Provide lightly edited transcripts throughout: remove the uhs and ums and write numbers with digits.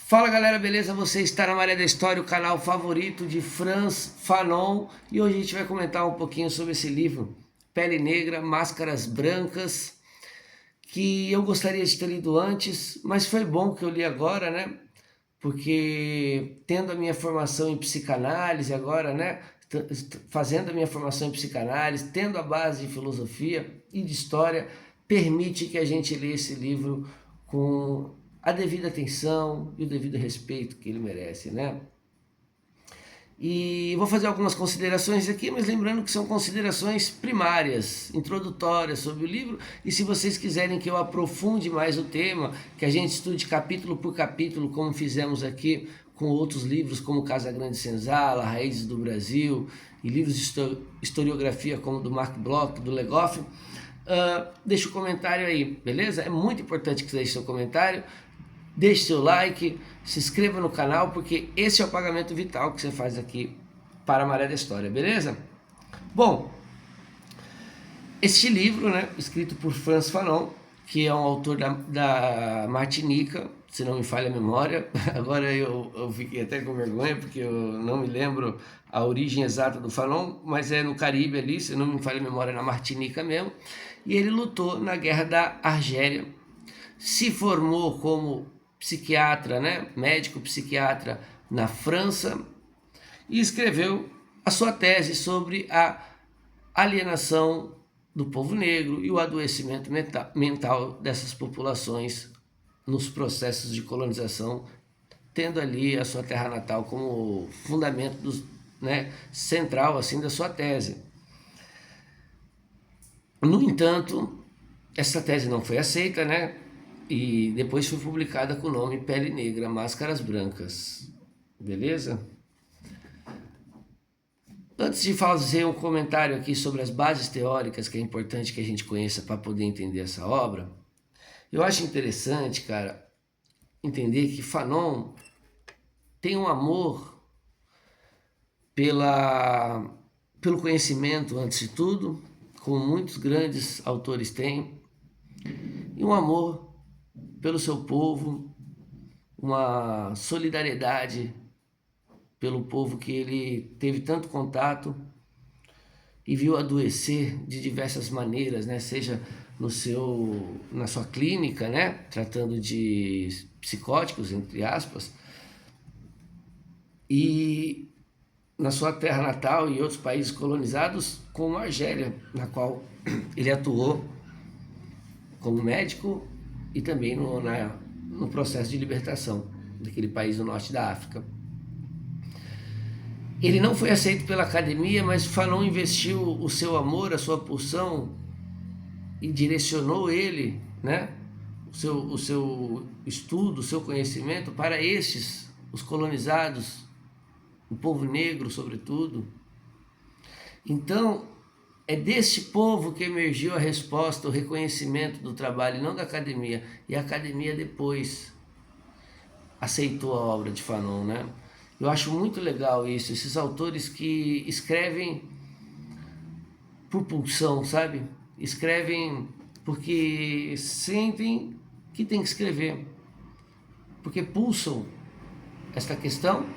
Fala galera, beleza? Você está na Maré da História, o canal favorito de Frantz Fanon, e hoje a gente vai comentar um pouquinho sobre esse livro, Pele Negra, Máscaras Brancas, que eu gostaria de ter lido antes, mas foi bom que eu li agora, né? Porque tendo a minha formação em psicanálise agora, né? Fazendo a minha formação em psicanálise, tendo a base de filosofia e de história, permite que a gente leia esse livro com a devida atenção e o devido respeito que ele merece, né? E vou fazer algumas considerações aqui, mas lembrando que são considerações primárias, introdutórias sobre o livro, e se vocês quiserem que eu aprofunde mais o tema, que a gente estude capítulo por capítulo, como fizemos aqui com outros livros, como Casa Grande Senzala, Raízes do Brasil, e livros de historiografia como do Mark Bloch, do Legoff, deixa o comentário aí, beleza? É muito importante que você deixe seu comentário. Deixe seu like, se inscreva no canal, porque esse é o pagamento vital que você faz aqui para a Maré da História, beleza? Bom, este livro, né, escrito por Frantz Fanon, que é um autor da Martinica, se não me falha a memória, agora eu fiquei até com vergonha, porque eu não me lembro a origem exata do Fanon, mas é no Caribe ali, se não me falha a memória, na Martinica mesmo, e ele lutou na Guerra da Argélia, se formou como psiquiatra, né, médico psiquiatra na França, e escreveu a sua tese sobre a alienação do povo negro e o adoecimento mental dessas populações nos processos de colonização, tendo ali a sua terra natal como fundamento, né, central assim da sua tese. No entanto, essa tese não foi aceita, né? E depois foi publicada com o nome Pele Negra, Máscaras Brancas. Beleza? Antes de fazer um comentário aqui sobre as bases teóricas, que é importante que a gente conheça para poder entender essa obra, eu acho interessante, cara, entender que Fanon tem um amor pelo conhecimento, antes de tudo, como muitos grandes autores têm, e um amor pelo seu povo, uma solidariedade pelo povo que ele teve tanto contato e viu adoecer de diversas maneiras, né? Seja na sua clínica, né? Tratando de psicóticos, entre aspas, e na sua terra natal e outros países colonizados, como a Argélia, na qual ele atuou como médico e também no processo de libertação daquele país do norte da África. Ele não foi aceito pela academia, mas Fanon investiu o seu amor, a sua pulsão e direcionou ele, né, o seu estudo, o seu conhecimento para estes, os colonizados, o povo negro sobretudo. Então, é desse povo que emergiu a resposta, o reconhecimento do trabalho, não da academia. E a academia depois aceitou a obra de Fanon, né? Eu acho muito legal isso, esses autores que escrevem por pulsão, sabe? Escrevem porque sentem que tem que escrever, porque pulsam esta questão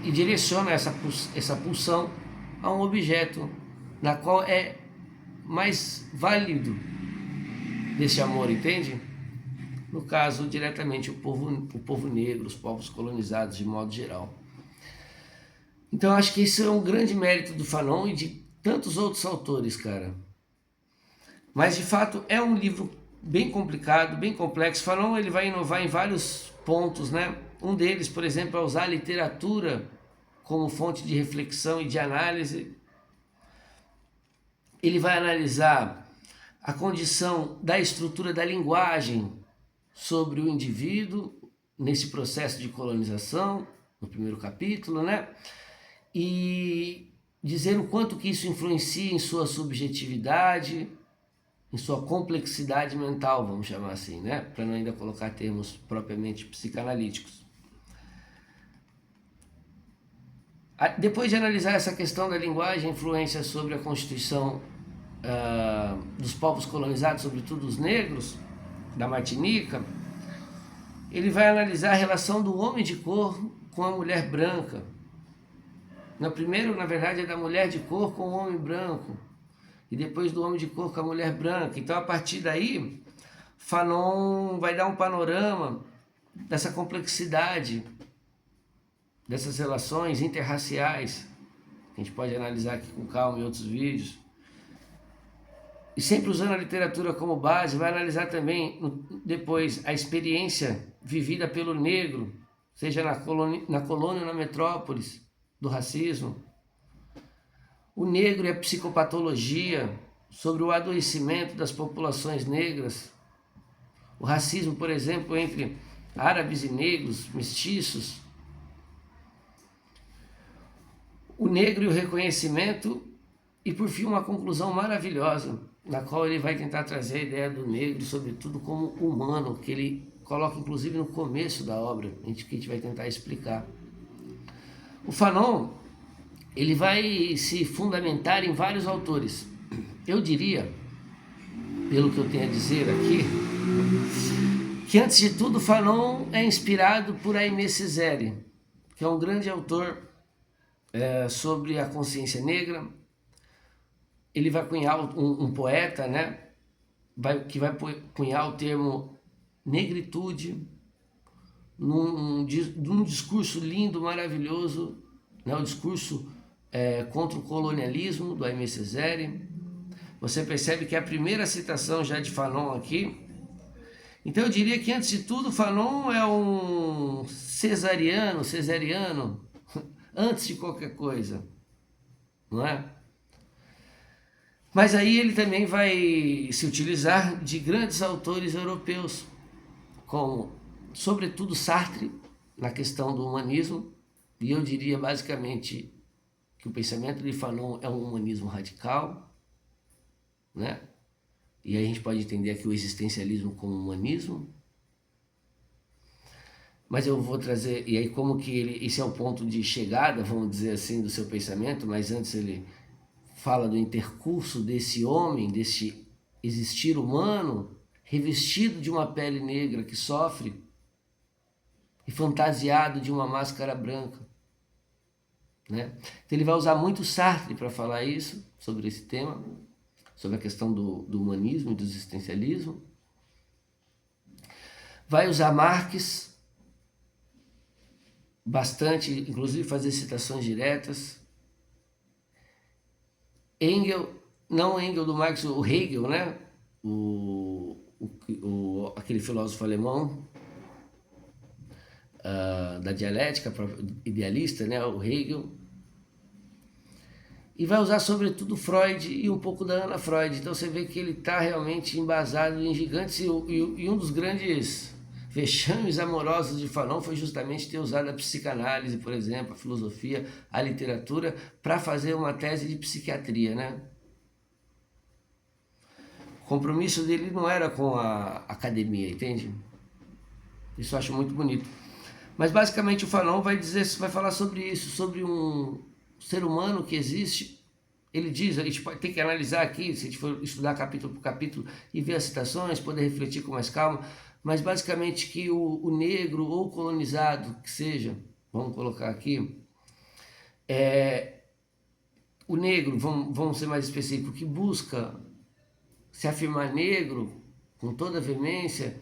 e direcionam essa pulsão a um objeto na qual é mais válido desse amor, entende? No caso, diretamente o povo negro, os povos colonizados de modo geral. Então acho que isso é um grande mérito do Fanon e de tantos outros autores, cara. Mas de fato é um livro bem complicado, bem complexo. Fanon ele vai inovar em vários pontos, né? Um deles, por exemplo, é usar a literatura como fonte de reflexão e de análise. Ele vai analisar a condição da estrutura da linguagem sobre o indivíduo nesse processo de colonização, no primeiro capítulo, né? E dizer o quanto que isso influencia em sua subjetividade, em sua complexidade mental, vamos chamar assim, né? Para não ainda colocar termos propriamente psicanalíticos. Depois de analisar essa questão da linguagem, influência sobre a constituição dos povos colonizados, sobretudo os negros, da Martinica, ele vai analisar a relação do homem de cor com a mulher branca. No primeiro, na verdade, é da mulher de cor com o homem branco, e depois do homem de cor com a mulher branca. Então, a partir daí, Fanon vai dar um panorama dessa complexidade, dessas relações interraciais, que a gente pode analisar aqui com calma em outros vídeos. E sempre usando a literatura como base, vai analisar também depois a experiência vivida pelo negro, seja na colônia ou na metrópolis, do racismo. O negro e a psicopatologia, sobre o adoecimento das populações negras. O racismo, por exemplo, entre árabes e negros, mestiços. O negro e o reconhecimento. E por fim, uma conclusão maravilhosa, na qual ele vai tentar trazer a ideia do negro, sobretudo como humano, que ele coloca inclusive no começo da obra, que a gente vai tentar explicar. O Fanon, ele vai se fundamentar em vários autores. Eu diria, pelo que eu tenho a dizer aqui, que antes de tudo Fanon é inspirado por Aimé Césaire, que é um grande autor sobre a consciência negra. Ele vai cunhar um poeta, né, que vai cunhar o termo negritude, num discurso lindo, maravilhoso, né, o discurso contra o colonialismo, do Aimé Césaire. Você percebe que é a primeira citação já de Fanon aqui. Então eu diria que, antes de tudo, Fanon é um cesariano, antes de qualquer coisa, não é? Mas aí ele também vai se utilizar de grandes autores europeus, como, sobretudo, Sartre, na questão do humanismo, e eu diria basicamente que o pensamento de Fanon é um humanismo radical, né? E aí a gente pode entender aqui o existencialismo como humanismo. Mas eu vou trazer, e aí como que esse é o ponto de chegada, vamos dizer assim, do seu pensamento, mas antes ele fala do intercurso desse homem, desse existir humano, revestido de uma pele negra que sofre e fantasiado de uma máscara branca, né? Então ele vai usar muito Sartre para falar isso, sobre esse tema, sobre a questão do humanismo e do existencialismo. Vai usar Marx bastante, inclusive fazer citações diretas. Engels, não Engels do Marx, o Hegel, né? Aquele filósofo alemão da dialética idealista, né? O Hegel. E vai usar sobretudo Freud e um pouco da Ana Freud. Então você vê que ele está realmente embasado em gigantes, e um dos grandes vexames amorosos de Fanon foi justamente ter usado a psicanálise, por exemplo, a filosofia, a literatura, para fazer uma tese de psiquiatria, né? O compromisso dele não era com a academia, entende? Isso eu acho muito bonito. Mas basicamente o Fanon vai falar sobre isso, sobre um ser humano que existe. Ele diz, a gente tem que analisar aqui, se a gente for estudar capítulo por capítulo e ver as citações, poder refletir com mais calma, mas basicamente que o negro ou colonizado, que seja, vamos colocar aqui, o negro, vamos ser mais específicos, que busca se afirmar negro com toda a veemência,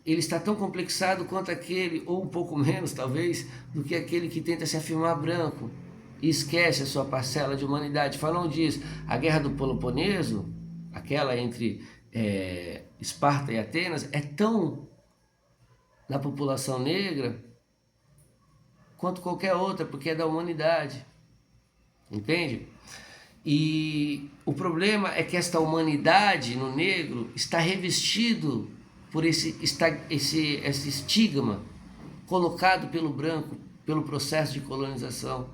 ele está tão complexado quanto aquele, ou um pouco menos talvez, do que aquele que tenta se afirmar branco e esquece a sua parcela de humanidade. Fanon diz, a guerra do Peloponeso, aquela entre Esparta e Atenas, é tão na população negra quanto qualquer outra, porque é da humanidade, entende? E o problema é que esta humanidade no negro está revestido por esse estigma colocado pelo branco, pelo processo de colonização,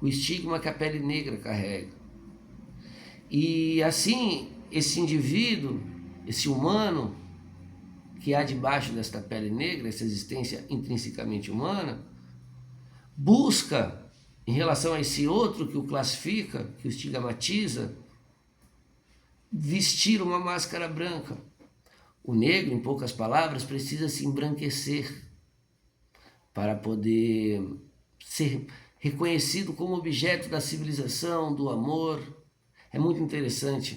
o estigma que a pele negra carrega. E assim, esse indivíduo, esse humano que há debaixo desta pele negra, essa existência intrinsecamente humana, busca, em relação a esse outro que o classifica, que o estigmatiza, vestir uma máscara branca. O negro, em poucas palavras, precisa se embranquecer, para poder ser reconhecido como objeto da civilização, do amor. É muito interessante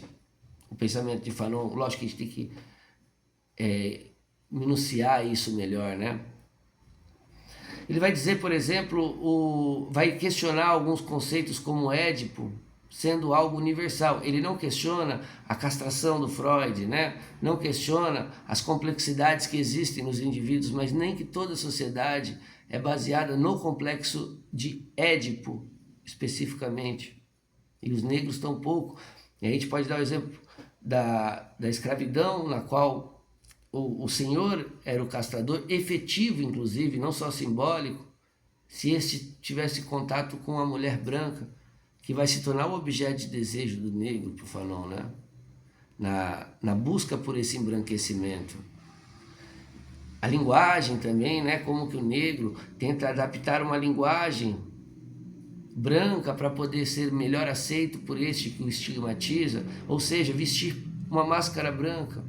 o pensamento de Fanon. Lógico que a gente tem que minuciar isso melhor, né? Ele vai dizer, por exemplo, vai questionar alguns conceitos como Édipo sendo algo universal. Ele não questiona a castração do Freud, né? Não questiona as complexidades que existem nos indivíduos, mas nem que toda a sociedade é baseada no complexo de Édipo, especificamente. E os negros tampouco. E a gente pode dar o exemplo da escravidão, na qual o senhor era o castrador efetivo, inclusive, não só simbólico, se este tivesse contato com uma mulher branca, que vai se tornar o objeto de desejo do negro, por Fanon, né? Na busca por esse embranquecimento. A linguagem também, né? Como que o negro tenta adaptar uma linguagem branca para poder ser melhor aceito por este que o estigmatiza, ou seja, vestir uma máscara branca.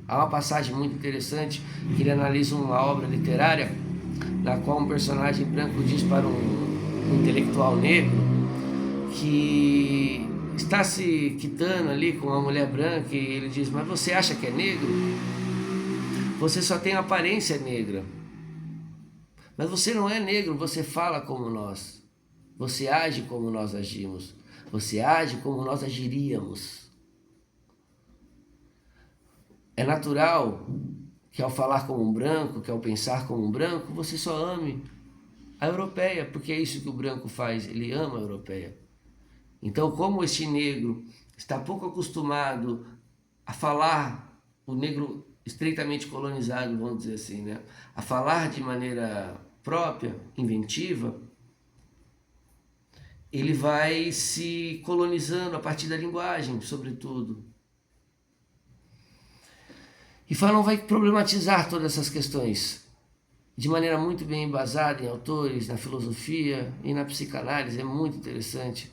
Há uma passagem muito interessante que ele analisa uma obra literária na qual um personagem branco diz para um intelectual negro que está se quitando ali com uma mulher branca, e ele diz: mas você acha que é negro? Você só tem aparência negra. Mas você não é negro, você fala como nós. Você age como nós agimos. Você age como nós agiríamos. É natural que ao falar como um branco, que ao pensar como um branco, você só ame a europeia, porque é isso que o branco faz, ele ama a europeia. Então, como este negro está pouco acostumado a falar, o negro estreitamente colonizado, vamos dizer assim, né? A falar de maneira própria, inventiva, ele vai se colonizando a partir da linguagem, sobretudo. E Fanon vai problematizar todas essas questões de maneira muito bem embasada em autores, na filosofia e na psicanálise. É muito interessante.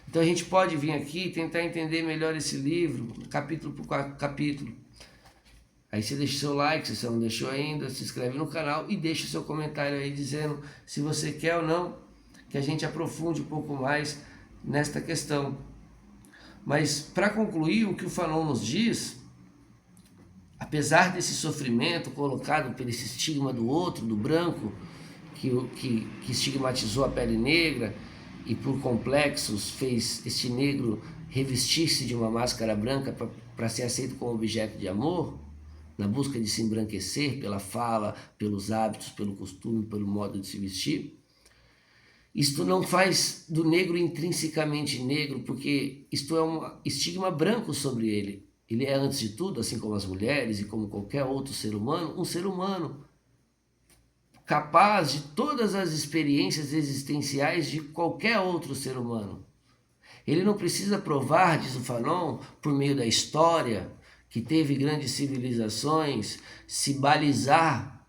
Então a gente pode vir aqui e tentar entender melhor esse livro, capítulo por capítulo. Aí você deixa o seu like, se você não deixou ainda, se inscreve no canal e deixa o seu comentário aí dizendo se você quer ou não que a gente aprofunde um pouco mais nesta questão. Mas para concluir, o que o Fanon nos diz, apesar desse sofrimento colocado por esse estigma do outro, do branco, que estigmatizou a pele negra e por complexos fez este negro revestir-se de uma máscara branca para ser aceito como objeto de amor, na busca de se embranquecer pela fala, pelos hábitos, pelo costume, pelo modo de se vestir. Isto não faz do negro intrinsecamente negro, porque isto é um estigma branco sobre ele. Ele é, antes de tudo, assim como as mulheres e como qualquer outro ser humano, um ser humano capaz de todas as experiências existenciais de qualquer outro ser humano. Ele não precisa provar, diz o Fanon, por meio da história, que teve grandes civilizações, se balizar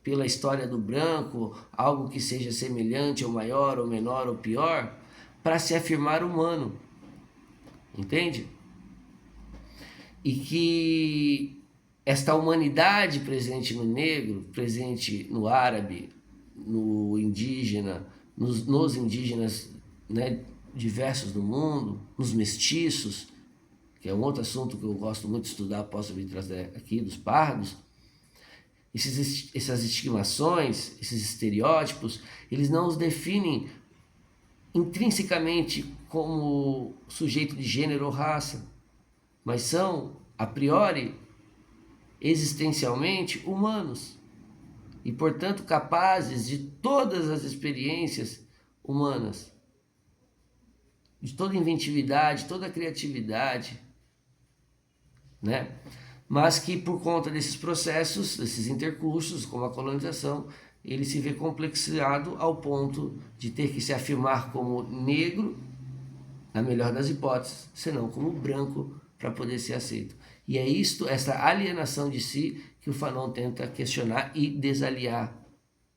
pela história do branco, algo que seja semelhante ou maior ou menor ou pior, para se afirmar humano. Entende? E que esta humanidade presente no negro, presente no árabe, no indígena, nos indígenas, né, diversos do mundo, nos mestiços, que é um outro assunto que eu gosto muito de estudar, posso vir trazer aqui, dos pardos, essas estigmações, esses estereótipos, eles não os definem intrinsecamente como sujeito de gênero ou raça, mas são, a priori, existencialmente humanos e, portanto, capazes de todas as experiências humanas, de toda inventividade, toda criatividade, né? Mas que por conta desses processos, desses intercursos, como a colonização, ele se vê complexado ao ponto de ter que se afirmar como negro, na melhor das hipóteses, senão como branco, para poder ser aceito. E é isto, essa alienação de si, que o Fanon tenta questionar e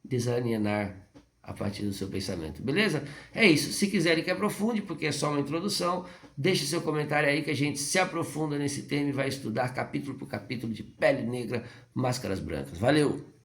desalienar a partir do seu pensamento. Beleza? É isso. Se quiserem que aprofunde, porque é só uma introdução, deixe seu comentário aí que a gente se aprofunda nesse tema e vai estudar capítulo por capítulo de Pele Negra, Máscaras Brancas. Valeu!